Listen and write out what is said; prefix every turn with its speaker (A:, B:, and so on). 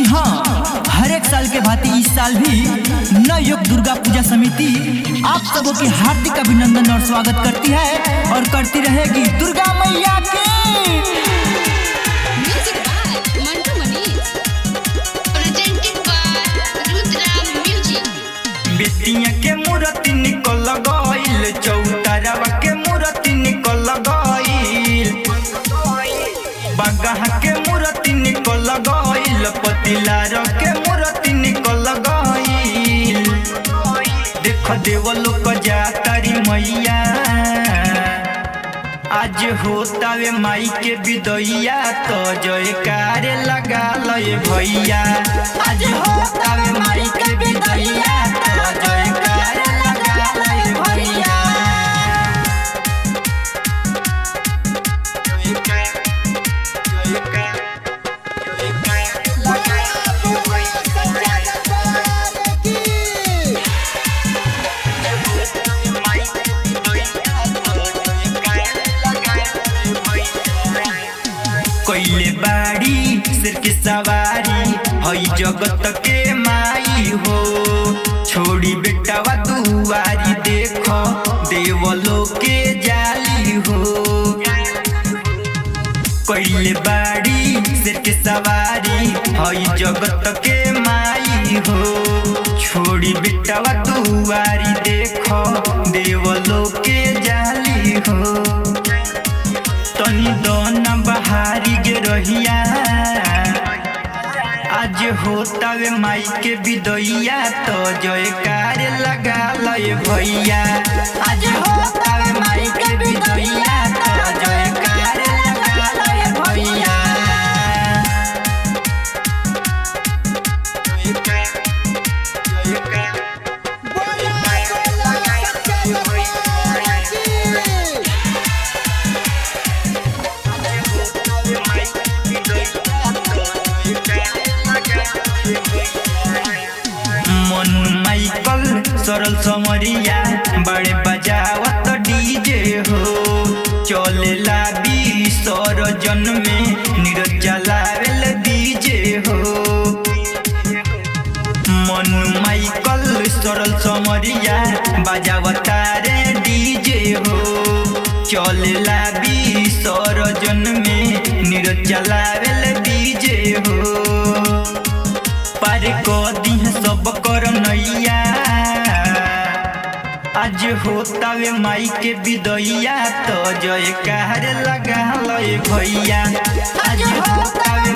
A: हाँ, हर एक साल के भांति इस साल भी नवयुग दुर्गा पूजा समिति आप सबों की हार्दिक अभिनंदन और स्वागत करती है और करती रहेगी दुर्गा मैया की। बेटिया के मूर्ति निकल गईल, चौतारा के मूर्ति निकल गईल, बगहा के मूर्ति निकल गईल, पतिलार के मूर्ति निकल गईल। देख देवलो को जातारी मैया, आज होता वे माई के विदैया, तो जयकार लगा लय भैया। आज होता वे माई के विदैया, तो जयकार लगा लय भैया। कोइले बाड़ी सिर की सवारी हई जगत के माई हो, छोड़ी बेटावा दुआरी देखो देवलो के जाली हो। कोइले बाड़ी सिर की सवारी हई जगत के माई हो, छोड़ी बेटावा दुआरी देखो देवलो के जाली हो। तनी दोना बहारी गे रहिया, आज होता वे माई के विदैया, तो जयकार लगा लय भैया। आज होता वे माई के विदैया, तो जयकार लगा लय भैया। मन माइकल सरल समरिया बड़े बजावत डीजे हो, चलेला विसर्जन में नीरज जलावेल डीजे हो। मन माइकल सरल समरिया बजावता रे डीजे हो, चलेला विसर्जन में नीरज जलावेल डीजे हो। पार कदी है सब कर नैया, आज होता वे माई के विदैया, तो जयकार लगा लय भैया। आज होता वे